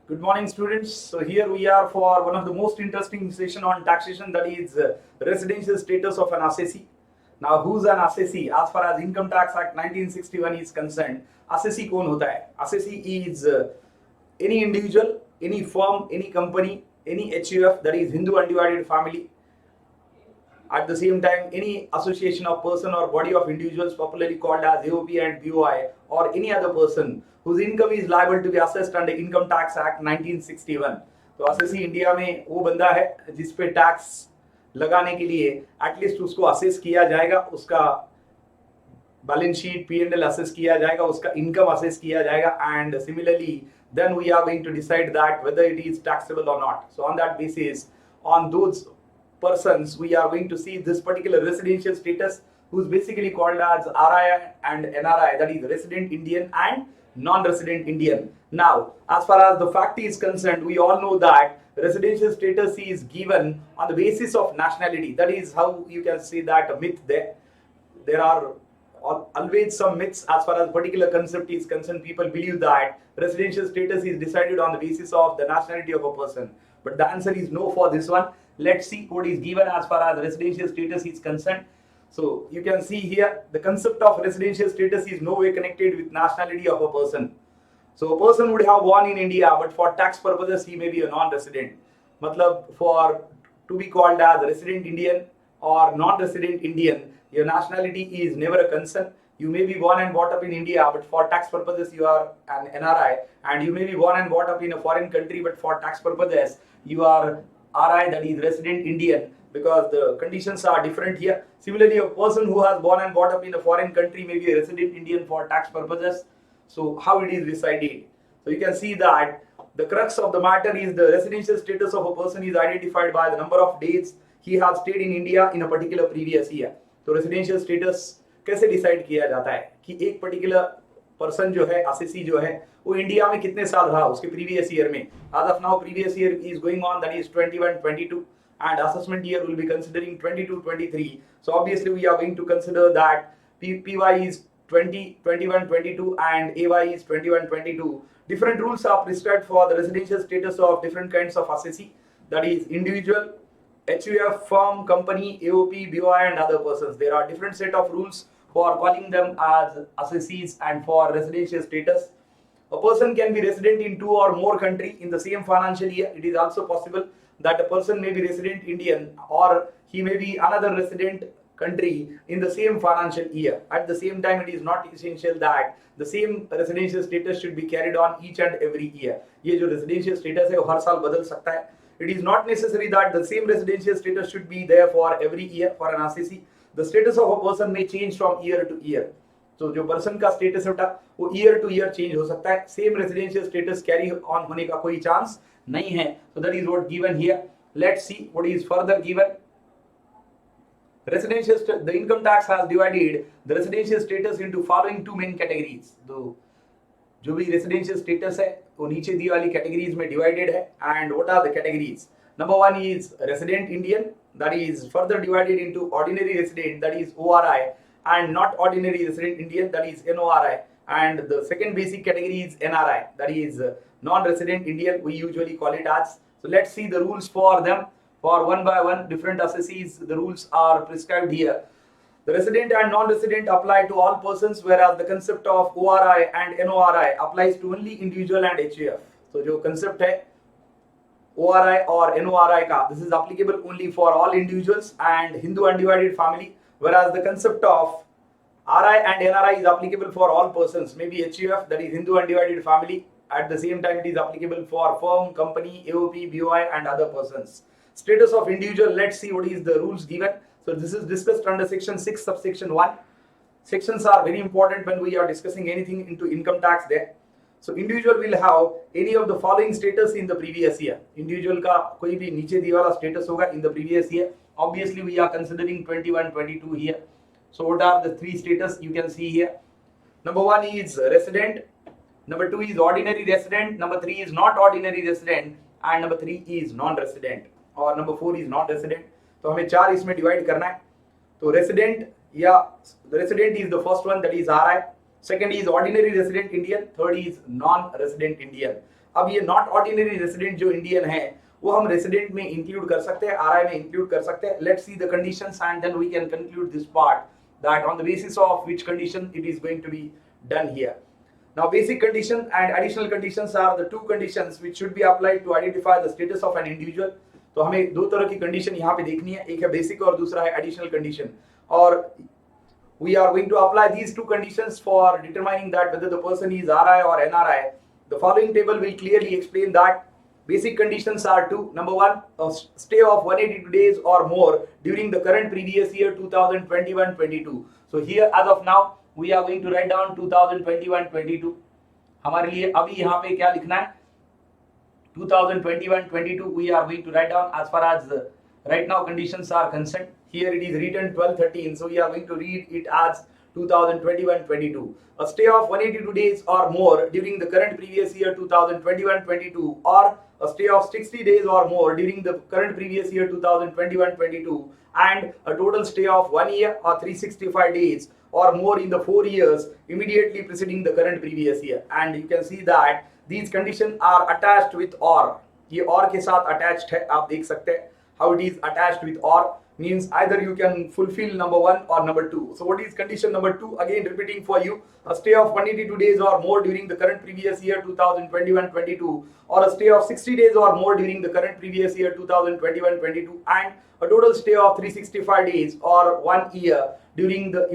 Good morning, students. So here we are for one of the most interesting session on taxation, that is residential status of an assessee. Now, who's an assessee? As far as Income Tax Act 1961 is concerned, assessee कौन होता है? Assessee is any individual, any firm, any company, any HUF, that is Hindu undivided family. At the same time, any association of person or body of individuals popularly called as AOP and BOI, or any other person whose income is liable to be assessed under Income Tax Act 1961. तो assessee India में वो बंदा है जिस पे tax लगाने के लिए एटलीस्ट उसको असेस किया जाएगा, उसका बैलेंस शीट P&L असेस किया जाएगा, उसका इनकम असेस किया जाएगा, and similarly then we are going to decide that whether it is taxable or not. So on that basis, on those persons, we are going to see this particular residential status, who's basically called as RI and NRI, that is resident Indian and non-resident Indian. Now, as far as the fact is concerned, we all know that residential status is given on the basis of nationality. That is how you can say that a myth there. There are always some myths as far as particular concept is concerned. People believe that residential status is decided on the basis of the nationality of a person. But the answer is no for this one. Let's see what is given as far as residential status is concerned. So you can see here the concept of residential status is no way connected with nationality of a person. So a person would have born in India, but for tax purposes he may be a non-resident. Matlab, for to be called as resident Indian or non-resident Indian, your nationality is never a concern. You may be born and brought up in India, but for tax purposes you are an NRI, and you may be born and brought up in a foreign country, but for tax purposes you are RI, that is resident Indian, because the conditions are different here. Similarly, a person who has born and brought up in a foreign country may be a resident Indian for tax purposes. So how it is decided? So you can see that the crux of the matter is the residential status of a person is identified by the number of days he has stayed in India in a particular previous year. तो residential status कैसे decide किया जाता है कि एक particular person जो है, assessee जो है, वो इंडिया में कितने साल रहा उसके प्रीवियस ईयर में. As of now previous year is going on, that is 21-22, and assessment year will be considering 22-23. So obviously we are going to consider that PY is 20-21-22 and AY is 21-22. Different rules are prescribed for the residential status of different kinds of assessee, that is individual, HUF, firm, company, AOP, BOI and other persons. There are different set of rules for calling them as assessees and for residential status. A person can be resident in two or more countries in the same financial year. It is also possible that a person may be resident Indian or he may be another resident country in the same financial year. At the same time, it is not essential that the same residential status should be carried on each and every year. ये जो residential status है वो हर साल बदल सकता है. It is not necessary that the same residential status should be there for every year for an assessee. The status of a person may change from year to year. So जो person का status होता है वो year to year change हो सकता है. Same residential status carry on होने का कोई chance नहीं है. So that is what given here. Let's see what is further given. The income tax has divided the residential status into following two main categories. जो भी residential status है वो नीचे दी वाली categories में divided है. And what are the categories? Number one is resident Indian, that is further divided into ordinary resident, that is ORI, and not ordinary resident Indian, that is NORI. And the second basic category is NRI, that is non-resident Indian, we usually call it as. So let's see the rules for them. For one by one different assessees, the rules are prescribed here. The resident and non-resident apply to all persons, whereas the concept of ORI and NORI applies to only individual and HUF. So जो concept है ORI और NORI का, this is applicable only for all individuals and Hindu undivided family, whereas the concept of RI and NRI is applicable for all persons, maybe HUF, that is Hindu undivided family. At the same time, it is applicable for firm, company, AOP, BOI and other persons. Status of individual, let's see what is the rules given. So this is discussed under section 6 subsection 1. Sections are very important when we are discussing anything into income tax there. So individual will have any of the following status in the previous year. Individual का कोई भी नीचे दिया वाला status होगा in the previous year. Obviously we are considering 21-22 here. So what are the three status you can see here? Number one is resident. Number two is ordinary resident. Number three is not ordinary resident. And number three is non-resident. और number 4 is non resident. तो हमें चार इसमें divide करना है. तो resident या resident is the first one, that is RI. Second is ordinary resident Indian, third is non resident Indian. अब ये नॉट ऑर्डिनरी रेसिडेंट जो इंडियन है वो हम रेसिडेंट में इंक्लूड कर सकते हैं, आरआई में इंक्लूड कर सकते हैं। Let's see the conditions and then we can conclude this part that on the basis of which condition it is going to be done here. Now basic condition and additional conditions are the two conditions which should be applied to identify the status of an individual। तो हमें दो तरह की condition यहाँ पे देखनी है, एक है बेसिक और दूसरा है एडिशनल कंडीशन, और we are going to apply these two conditions for determining that whether the person is RI or NRI. The following table will clearly explain that. Basic conditions are two. Number one, a stay of 182 days or more during the current previous year 2021-22. So here as of now we are going to write down 2021-22। हमारे लिए अभी यहाँ पे क्या लिखना है, 2021-22 we are going to write down as far as the right now conditions are concerned. Here it is written 12-13, so we are going to read it as 2021-22. A stay of 182 days or more during the current previous year 2021-22, or a stay of 60 days or more during the current previous year 2021-22, and a total stay of 1 year or 365 days or more in the 4 years immediately preceding the current previous year। And you can see that these conditions are attached with or, ये और के साथ attached है, आप देख सकते हैं how it is attached with or means either you can fulfill number one or number two। So what is condition number two? Again repeating for you, a stay of 182 days or more during the current previous year 2021-22, or a stay of 60 days or more during the current previous year 2021-22, and a total stay of 365 days or 1 year during the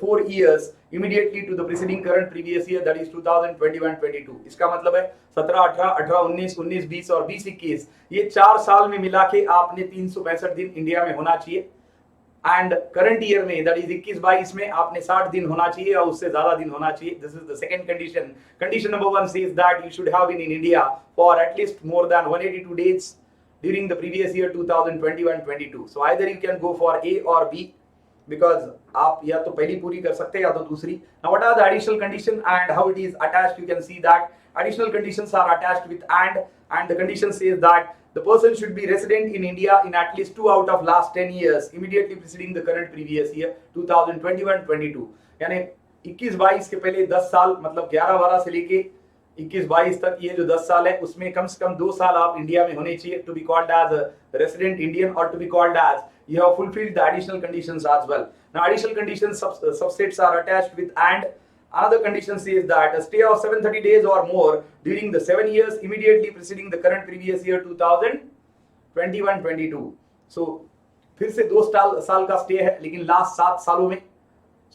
4 years immediately to the preceding current previous year, that is 2021-22। इसका मतलब है 17, 18, 18, 19, 19, 20 और 20, 21, ये 4 साल में मिला के आपने 365 दिन इंडिया में होना चाहिए। एंड करंट ईयर में दैट इज 21-22 में आपने 60 दिन होना चाहिए और उससे ज्यादा दिन होना चाहिए। This is the second condition. Condition number 1 says that you should have been in India for at least more than 182 days during the previous year 2021-22। So either you can go for A or B, because आप या तो पहली पूरी कर सकते हैं या तो दूसरी। Now what are the additional condition and how it is attached? You can see that additional conditions are attached with and the condition says that the person should be resident in India in at least 2 out of last 10 years immediately preceding the current previous year 2021-22। यानी 21-22 के पहले 10 साल, मतलब 11-12 से लेके 21-22 तक ये जो 10 साल है उसमें कम से कम 2 साल आप इंडिया में होने चाहिए to be called as resident Indian, और to be called as you have fulfilled the additional conditions as well। Now additional conditions subsets are attached with and another condition says that a stay of 730 days or more during the 7 years immediately preceding the current previous year 2021-22। So फिर से 2 साल का stay है लेकिन last 7 सालों में।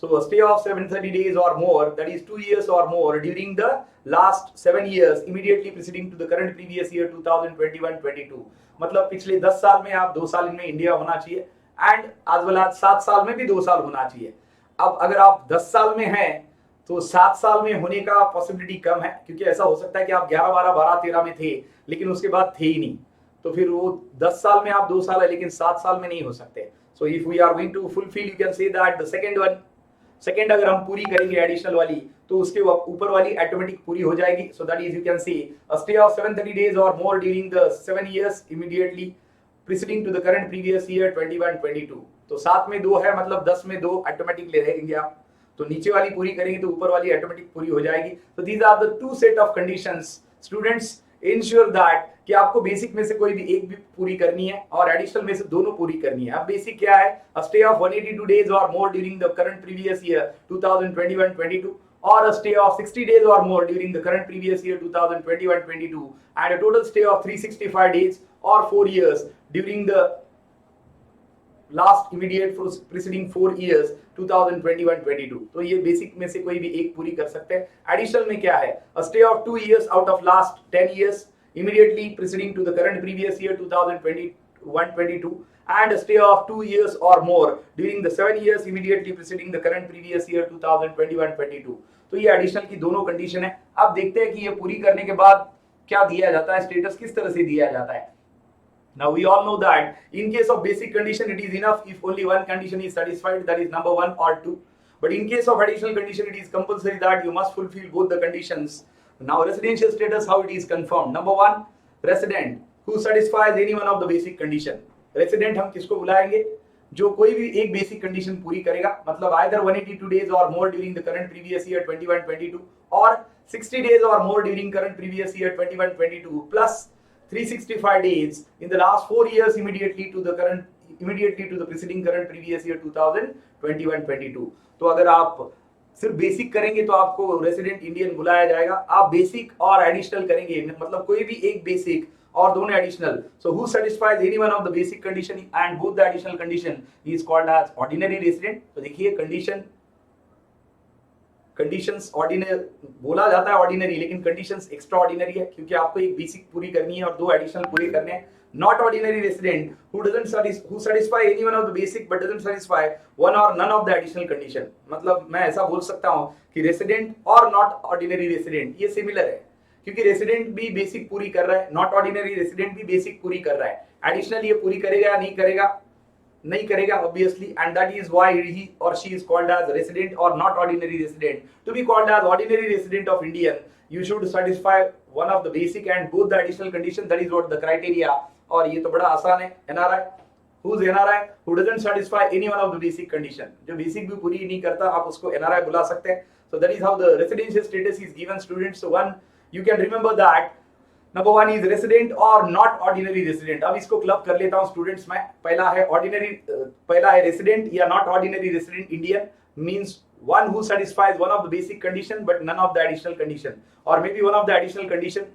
So a stay of 730 days or more, that is 2 years or more during the last 7 years immediately preceding to the current previous year 2021-22। मतलब पिछले 10 साल में आप 2 साल इनमें इंडिया होना चाहिए एंड एज वेल एज 7 साल में भी 2 साल होना चाहिए। अब अगर आप 10 साल में हैं तो 7 साल में होने का पॉसिबिलिटी कम है, क्योंकि ऐसा हो सकता है कि आप 11, 12, 12, 13 में थे लेकिन उसके बाद थे ही नहीं, तो फिर वो 10 साल में आप 2 साल है लेकिन 7 साल में नहीं हो सकते। So if we are going to fulfil, you can say that the second अगर हम पूरी करेंगे एडिशनल वाली तो उसके ऊपर वाली ऑटोमेटिक पूरी हो जाएगी। So that is you can see a stay of 730 days और more during the 7 years immediately preceding to the current previous year 21-22। तो 7 में 2 है, मतलब 10 में 2 ऑटोमेटिक ले रहेंगे आप, तो नीचे वाली पूरी करेंगे तो ऊपर वाली ऑटोमेटिक पूरी हो जाएगी। तो these are the 2 set of conditions. Students ensure that कि आपको बेसिक में से कोई भी एक भी पूरी करनी है और एडिशनल में से दोनों पूरी करनी है। अब बेसिक क्या है, अ स्टे ऑफ 182 डेज और more during the current previous year 2021-22, or a stay of 60 days or more during the current previous year 2021-22, and a total stay of 365 days or 4 years during the last immediate preceding 4 years 2021-22। तो ये basic में से कोई भी एक पूरी कर सकते हैं। एडिशनल में क्या है, a stay of 2 years out of last 10 years immediately preceding to the current previous year 2021-22, and a stay of 2 years or more during the 7 years immediately preceding the current previous year 2021-22। तो ये additional की दोनों condition है। अब देखते हैं कि ये पूरी करने के बाद क्या दिया जाता है, स्टेटस किस तरह से दिया जाता है। Now we all know that in case of basic condition it is enough if only one condition is satisfied, that is number 1 or 2, but in case of additional condition it is compulsory that you must fulfill both the conditions। Now residential status, how it is confirmed? Number 1, resident who satisfies any one of the basic condition। Resident हम किसको बुलाएंगे, जो कोई भी एक basic condition पूरी करेगा, मतलब आइदर 182 डेज और more during the current previous year 21-22 और 60 days or more during current previous year 21-22 plus 365 days in the last 4 years immediately to the preceding current previous year 2021-22। तो अगर आप सिर्फ बेसिक करेंगे तो आपको रेसिडेंट इंडियन बुलाया जाएगा। आप बेसिक और एडिशनल करेंगे, मतलब कोई भी एक बेसिक और दोनों additional, so who satisfies any one of the basic condition and both the additional condition is called as ordinary resident। तो देखिए कंडीशंस ऑर्डिनरी बोला जाता है ऑर्डिनरी, लेकिन कंडीशंस एक्स्ट्रा ऑर्डिनरी है, क्योंकि आपको एक बेसिक पूरी करनी है और दो एडिशनल पूरे करने हैं। Not ordinary resident who satisfy any one of the basic but doesn't satisfy one or none of the additional condition। मतलब मैं ऐसा बोल सकता हूं कि रेसिडेंट और नॉट ऑर्डिनरी रेसिडेंट ये सिमिलर है, क्योंकि रेसिडेंट भी बेसिक पूरी कर रहा है, नॉट ऑर्डिनरी रेसिडेंट भी बेसिक पूरी कर रहा है, एडिशनल ये पूरी करेगा या नहीं करेगा obviously, and that is why he or she is called as resident or not ordinary resident। to be called as ordinary resident of Indian you should satisfy one of the basic and both the additional condition, that is what the criteria। और ये तो बड़ा आसान है, NRI। who's NRI? who doesn't satisfy any one of the basic condition। जो basic भी पूरी नहीं करता आप उसको NRI बुला सकते हैं। so that is how the residential status is given students। so one you can remember that number 1 is resident और नॉट ऑर्डिनरी रेसिडेंट। अब इसको क्लब कर लेता हूं स्टूडेंट्स में। पहला है रेसिडेंट या not ordinary resident Indian, means one who satisfies one of the basic condition but none of the additional condition, or maybe one of the additional condition,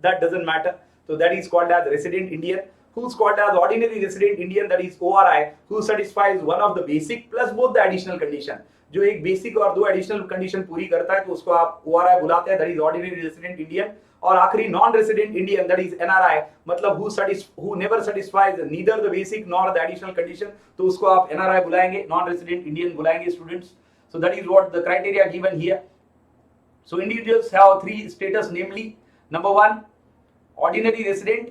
that doesn't matter। so that is called as resident Indian। who's called as ordinary resident Indian, that is ORI, who satisfies one of the basic plus both the additional condition। जो एक basic और दो additional condition पूरी करता है तो उसको आप ORI बुलाते हैं, that is ordinary resident Indian। और आखिरी non resident Indian, that is NRI, मतलब who never satisfies neither the basic nor the additional condition, तो उसको आप NRI बुलाएंगे, नॉन रेसिडेंट इंडियन बुलाएंगे students. so that is what the criteria given here। so individuals have three status, namely number 1 ordinary resident,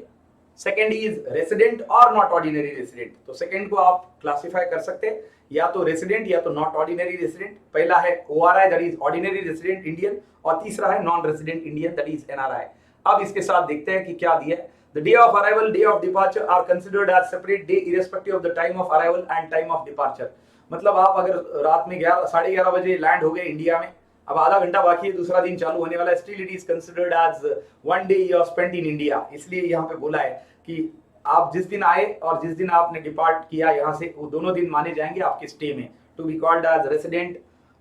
second is resident और not ordinary resident। तो second को आप classify कर सकते हैं या तो रेसिडेंट या तो नॉट ऑर्डिनरी रेसिडेंट। पहला है ORI, that is ordinary resident Indian, और तीसरा है non resident Indian, that is NRI। अब इसके साथ देखते हैं कि क्या दिया है। The day of arrival, day of departure are considered as separate day irrespective of the time of arrival and time of departure. मतलब आप अगर रात में 11:30 बजे लैंड हो गए इंडिया में, अब आधा घंटा बाकी है, दूसरा दिन चालू होने वाला है, still it is considered as one day you are spent in India. इसलिए यहाँ पे बोला है कि आप जिस दिन आए और जिस दिन आपने डिपार्ट किया यहाँ से, वो दोनों दिन माने जाएंगे आपके स्टे में। To be called as resident,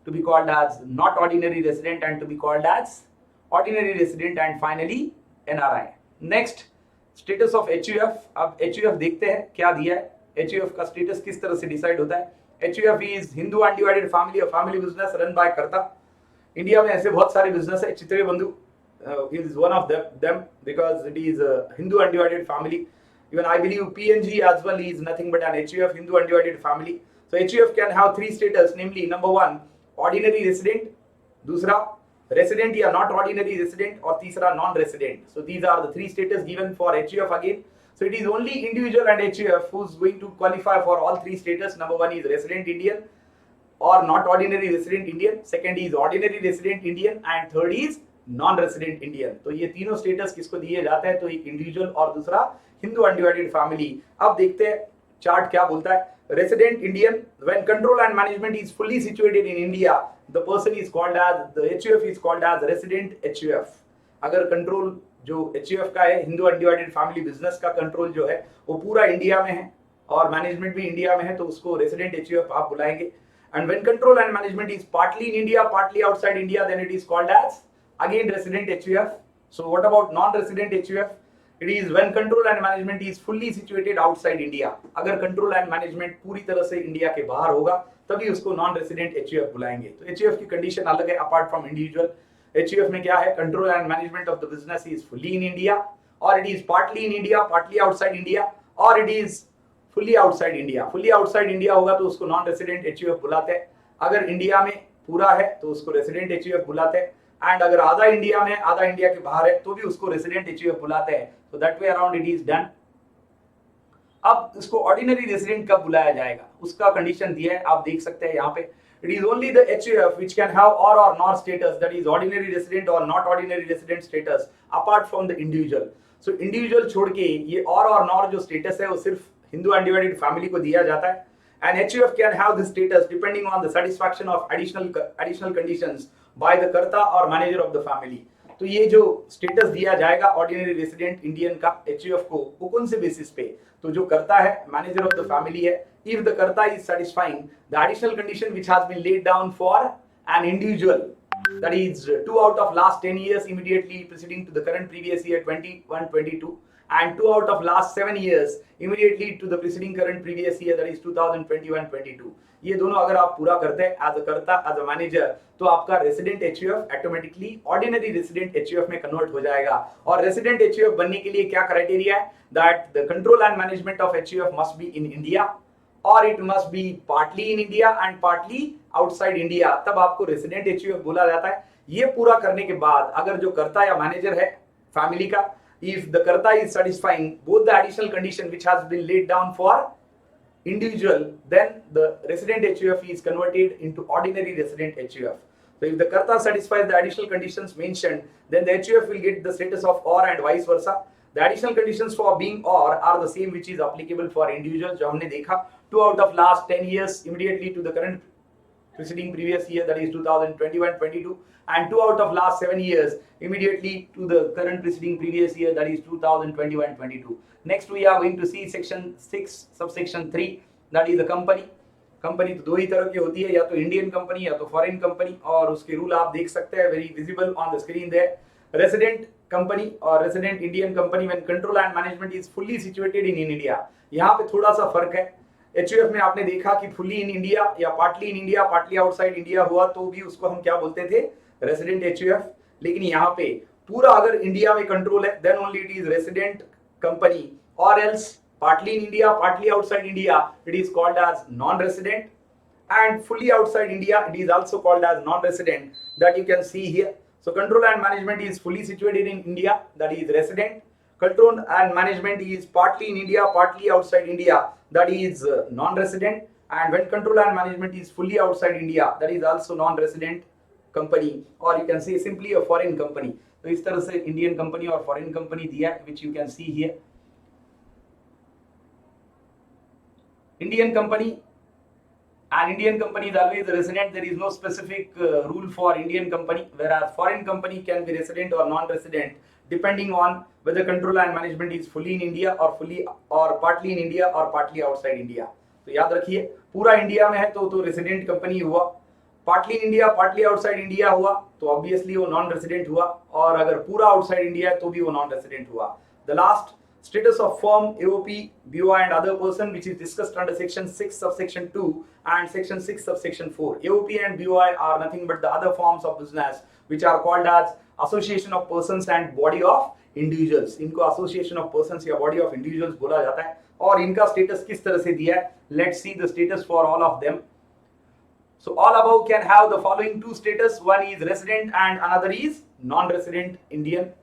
to be called as not ordinary resident and to be called as ordinary resident and finally NRI। Next status of HUF। अब HUF देखते हैं क्या दिया है। HUF का स्टेटस किस तरह से डिसाइड होता है। HUF is Hindu undivided family, a family business run by करता। इंडिया में ऐसे बहुत सारे बिजनेस है, चित्रे बंधु is one of them because it is a Hindu undivided family। even I believe PNG as well is nothing but an HUF, Hindu undivided family। so HUF can have three status, namely number 1 ordinary resident, दूसरा resident या not ordinary resident, और तीसरा non resident। so these are the three status given for HUF again। so it is only individual and HUF who's going to qualify for all three status। number 1 is resident Indian or not ordinary resident Indian, second is ordinary resident Indian and third is non resident Indian. तो ये तीनों status किसको दिए जाते हैं, तो एक individual और दूसरा हिंदू अनडिवाइडेड फैमिली। अब देखते हैं चार्ट क्या बोलता है। Resident Indian, when control and management is fully situated in India the person is called as, the HUF is called as resident HUF। अगर कंट्रोल जो HUF का है, हिंदू अनडिवाइडेड फैमिली बिजनेस का कंट्रोल जो है वो पूरा इंडिया में है और मैनेजमेंट भी इंडिया में है, तो उसको रेसिडेंट HUF आप बुलाएंगे। And when control and management is partly in India partly outside India, then it is called as again resident HUF। so what about non-resident HUF? it is when control and management is fully situated outside India। अगर control and management पूरी तरह से India के बाहर होगा तभी उसको non-resident HUF बुलाएंगे। तो HUF की कंडीशन अलग है apart from individual। HUF में क्या है, control and management of the business is fully in India, or it is partly in India partly outside India, or it is fully outside India। fully outside India होगा तो उसको non-resident HUF बुलाते हैं। अगर India में पूरा है तो उसको resident HUF बुलाते हैं, एंड अगर आधा इंडिया में आधा इंडिया के बाहर है तो भी उसको रेसिडेंट HUF बुलाते हैं। so that way around it is done। अब इसको ऑर्डिनरी रेसिडेंट कब बुलाया जाएगा उसका कंडीशन दिया है, आप देख सकते हैं यहाँ पे। it is only the HUF which can have or nor status, that is ordinary resident or not ordinary resident status apart from the individual। so individual छोड़ के ये और nor जो status है वो सिर्फ हिंदू अनडिवाइडेड फैमिली को दिया जाता है। And HUF can have this status depending on the satisfaction of additional conditions by the कर्ता or manager of the family. तो ये जो स्टेटस दिया जाएगा ऑर्डिनरी रेसिडेंट इंडियन का HUF को, वो कौन से बेसिस पे? तो जो करता है मैनेजर ऑफ द फैमिली है, if the karta is satisfying the additional condition which has been laid down for an individual, that is 2 out of last 10 years immediately preceding to the current previous year 21-22, and 2 out of last 7 years immediately to the preceding current previous year, that is 2021-22. ये दोनों अगर आप पूरा करते हैं as a करता as a manager, तो आपका resident HUF automatically ordinary resident HUF में कन्वर्ट हो जाएगा. और रेसिडेंट HUF बनने के लिए क्या क्राइटेरिया है? That the control and management of HUF must be in India, or it must be partly in India and partly outside India, तब आपको रेसिडेंट HUF बोला जाता है. ये पूरा करने के बाद अगर जो करता या मैनेजर है फैमिली का, if the karta is satisfying both the additional condition which has been laid down for individual, then the resident HUF is converted into ordinary resident HUF. So if the karta satisfies the additional conditions mentioned, then the HUF will get the status of or and vice versa. The additional conditions for being or are the same which is applicable for individuals, जो हमने देखा 2 out of last 10 years immediately to the current preceding previous year, that is 2021-22, and 2 out of last 7 years immediately to the current preceding previous year, that is 2021-22. Next we are going to see section 6 subsection 3, that is the company. Company तो दो ही तरह की होती है, या तो Indian company या तो फॉरेन कंपनी, और उसके रूल आप देख सकते हैं very visible on the screen there. Resident company और resident Indian company when control and management is fully situated in India. यहाँ पे थोड़ा सा फर्क है. HUF में आपने देखा कि फुल्ली इन इंडिया या partly in India partly outside India हुआ तो भी उसको हम क्या बोलते थे? Resident HUF. लेकिन यहाँ पे पूरा अगर इंडिया में कंट्रोल है then only it is resident company, और else partly in India, partly outside India, it is called as non-resident, and fully outside India, it is also called as non-resident, that you can see here. So control and management is fully situated in India, that is resident. Control and management is partly in India, partly outside India, that is non-resident. And when control and management is fully outside India, that is also non-resident company, or you can say simply a foreign company. तो इस तरह से Indian company और foreign company दिया है, which you can see here. Indian company, and Indian company is always resident. There is no specific rule for Indian company, whereas foreign company can be resident or non-resident depending on whether control and management is fully in India or partly in India or partly outside India. तो याद रखिए पूरा India में है तो resident company हुआ, partly in India partly outside India हुआ तो ऑब्वियसली वो नॉन रेसिडेंट हुआ, और अगर पूरा आउटसाइड इंडिया है तो भी वो नॉन रेसिडेंट हुआ. The last status of firm, AOP, BOI and other person, which is discussed under section 6 subsection 2 and section 6 subsection 4. AOP and BOI are nothing but the other forms of business which are called as association of persons and body of individuals. इनको association of persons या body of individuals बोला जाता है, और इनका status किस तरह से दिया है? Let's see the status for all of them. So all above can have the following two status. One is resident and another is non-resident Indian.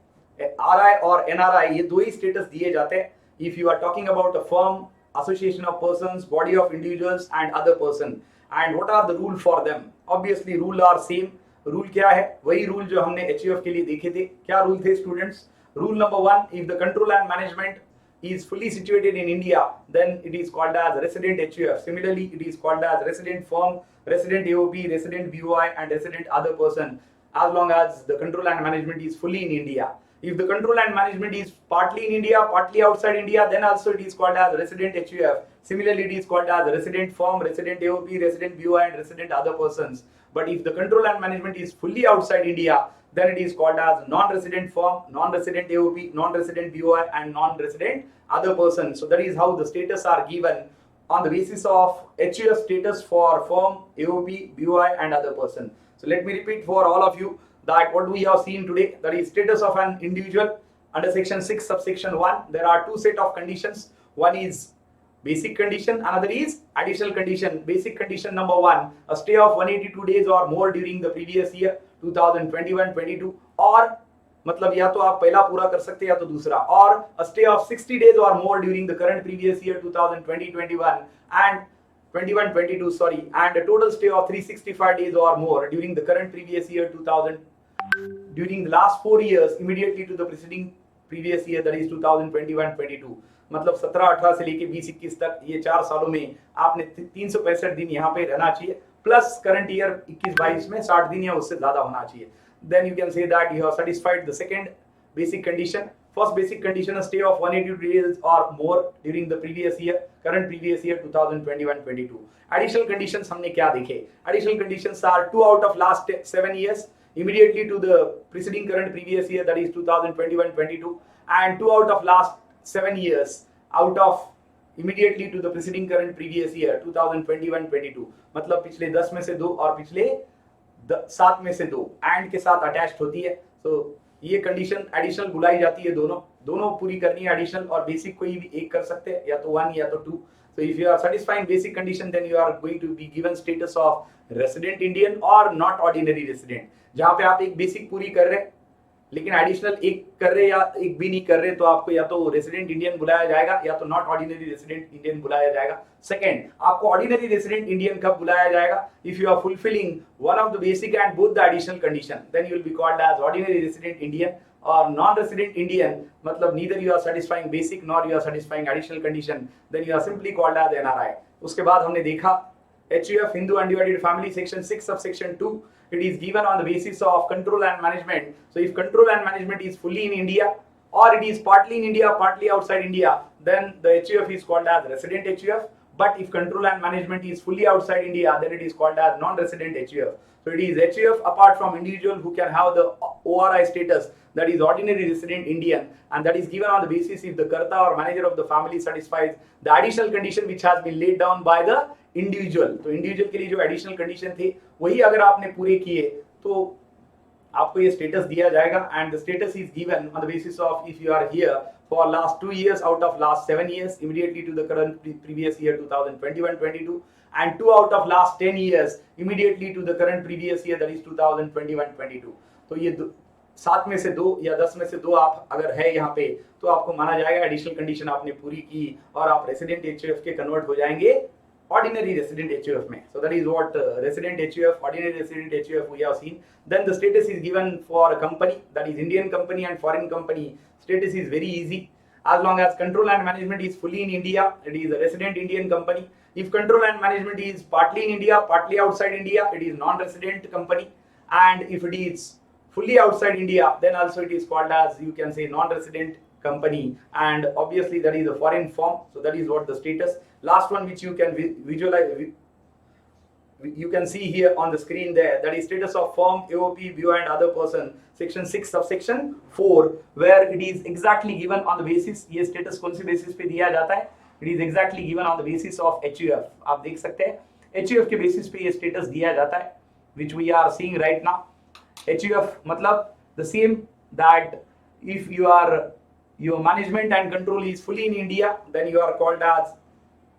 RI और NRI ये दो ही स्टेटस दिए जाते हैं if you are talking about a firm, association of persons, body of individuals and other person. And what are the rule for them? Obviously rule are same. Rule क्या है? वही rule जो हमने HUF के लिए देखे थे. क्या रूल थे students? Rule number 1, if the control and management is fully situated in India, then it is called as resident HUF. Similarly, it is called as resident firm, resident AOP, resident BOI and resident other person, as long as the control and management is fully in India. If the control and management is partly in India, partly outside India, then also it is called as resident HUF. Similarly, it is called as resident firm, resident AOP, resident BOI and resident other persons. But if the control and management is fully outside India, then it is called as non-resident firm, non-resident AOP, non-resident BOI and non-resident other person. So that is how the status are given on the basis of HUF status for firm, AOP, BOI and other person. So let me repeat for all of you that what we have seen today, that is status of an individual under section 6 subsection 1. There are two set of conditions. One is basic condition, another is additional condition. Basic condition number 1, a stay of 182 days or more during the previous year 2021-22, और मतलब या तो आप पहला पूरा कर सकते हैं या तो दूसरा, और a stay of 60 days or more during the current previous year 2020-21 and 21-22 sorry, and a total stay of 365 days or more during the current previous year 2000 during the last 4 years immediately to the preceding previous year, that is 2021-22. मतलब 17-18 से लेके 20-21 तक, ये 4 सालों में आपने 365 दिन यहाँ पे रहना चाहिए, प्लस करंट ईयर 21-22 में 60 दिन या उससे ज्यादा होना चाहिए. Then you can say that you have satisfied the second basic condition. First basic condition, a stay of 180 days or more during the previous year, current previous year 2021-22. Additional conditions हमने क्या देखे? Additional conditions are 2 out of last 7 years immediately to the preceding current previous year, that is 2021-22, and 2 out of last 7 years out of immediately to the preceding current previous year 2021-22. मतलब पिछले 10 में से 2 और पिछले 7 में से 2 एंड के साथ अटैच्ड होती है. तो ये कंडीशन एडिशनल बुलाई जाती है. दोनों पूरी करनी है, एडिशनल और बेसिक कोई भी एक कर सकते हैं, या तो 1 या तो 2. So if you are satisfying basic condition, then you are going to be given status of resident Indian or not ordinary resident. जहाँ पे आप एक बेसिक पूरी कर रहे हैं लेकिन एडिशनल एक कर रहे या एक भी नहीं कर रहे, तो आपको या तो रेसिडेंट इंडियन बुलाया जाएगा या तो नॉट ऑर्डिनरी रेसिडेंट इंडियन बुलाया जाएगा. सेकंड, आपको ऑर्डिनरी रेसिडेंट इंडियन कब बुलाया जाएगा? If you are fulfilling one of the basic and both the additional condition, then you will be called as ordinary resident Indian. और नॉन रेसिडेंट इंडियन मतलब neither you are satisfying basic nor you are satisfying additional condition, then you are simply called as NRI. उसके बाद हमने देखा HUF Hindu Undivided Family Section 6 subsection 2. It is given on the basis of control and management. So if control and management is fully in India or it is partly in India, partly outside India, then the HUF is called as resident HUF. But if control and management is fully outside India, then it is called as non-resident HUF. So it is HUF apart from individual who can have the ORI status, that is ordinary resident Indian, and that is given on the basis if the Karta or manager of the family satisfies the additional condition which has been laid down by the individual. तो individual के लिए जो additional condition थे वही अगर आपने पूरे किए तो आपको ये स्टेटस दिया जाएगा. And the status is given on the basis of if you are here for last 2 years out of last 7 years immediately to the current previous year 2021-22, and 2 out of last 10 years immediately to the current previous year, that is 2021-22. तो ये 7 में से 2 या 10 में से 2 आप अगर है यहाँ पे तो आपको माना जाएगा एडिशनल कंडीशन आपने पूरी की और आप रेसिडेंट HUF के कन्वर्ट हो जाएंगे ordinary resident HUF में. So that is what resident HUF, ordinary resident HUF we have seen. Then the status is given for a company, that is Indian company and foreign company. Status is very easy. As long as control and management is fully in India, it is a resident Indian company. If control and management is partly in India, partly outside India, it is non-resident company. And if it is fully outside India, then also it is called as, you can say, non-resident company. And obviously that is a foreign firm. So that is what the status. Last one which you can visualize, you can see here on the screen there, that is status of firm, AOP, BO and other person, section 6 subsection 4, where it is exactly given on the basis, ये status कौन सी basis पे दिया जाता है? It is exactly given on the basis of HUF. आप देख सकते हैं HUF के basis पे ये status दिया जाता है, which we are seeing right now. HUF मतलब the same, that if your management and control is fully in India, then you are called as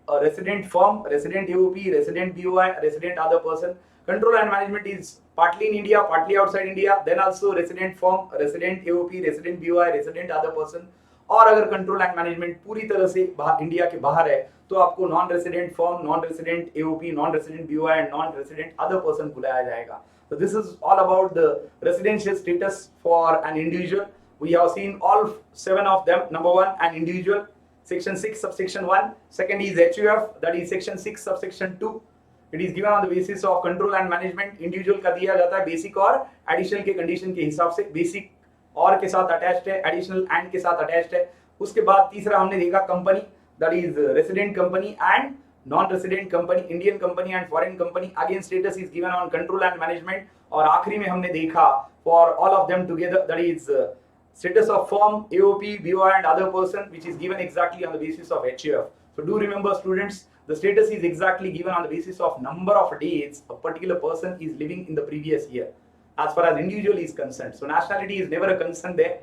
a resident firm, resident AOP, resident BOI, resident other person. Control and management is partly in India, partly outside India, then also resident firm, resident AOP, resident BOI, resident other person. और अगर control and management पूरी तरह से India के बाहर है तो आपको non resident firm, non resident AOP, non resident BOI and non resident other person बुलाया जाएगा. So this is all about the residential status for an individual. We have seen all 7 of them. Number 1, an individual, section 6 subsection 1. Second is HUF, that is section 6 subsection 2. It is given on the basis of control and management. Individual का दिया जाता है basic और additional के condition के हिसाब से. Basic और के साथ अटैच्ड है, एडिशनल एंड के साथ अटैच्ड है. उसके बाद तीसरा हमने देखा company, that is resident company and non resident company, Indian company and foreign company. Again status is given on control and management. और आखिरी में हमने देखा for all of them together, that is status of firm, AOP, BOI and other person, which is given exactly on the basis of HUF. So do remember students, the status is exactly given on the basis of number of days a particular person is living in the previous year as far as individual is concerned. So nationality is never a concern there.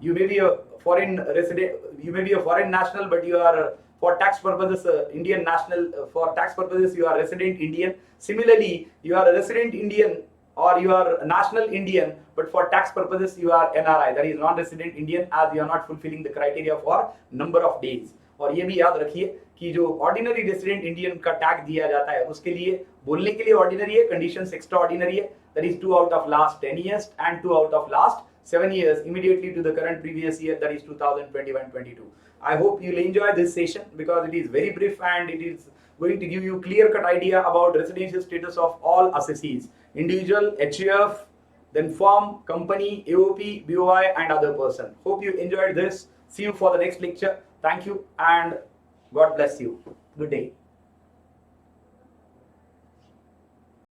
You may be a foreign resident, you may be a foreign national, but you are for tax purposes Indian national. For tax purposes you are resident Indian. Similarly, you are a resident Indian or you are a national Indian, but for tax purposes you are NRI, that is non-resident Indian, as you are not fulfilling the criteria for number of days. और ये भी याद रखिए कि जो ordinary resident Indian का tag दिया जाता है उसके लिए बोलने के लिए ऑर्डिनरी है, कंडीशंस एक्स्ट्रा ऑर्डिनरी है, that is 2 out of last 10 years and 2 out of last 7 years immediately to the current previous year, that is 2021-22. I hope you'll enjoy this session because it is very brief and it is going to give you clear-cut idea about residential status of all assessees, individual, HUF, then firm, company, AOP, BOI and other person. Hope you enjoyed this. See you for the next lecture. Thank you and God bless you. Good day.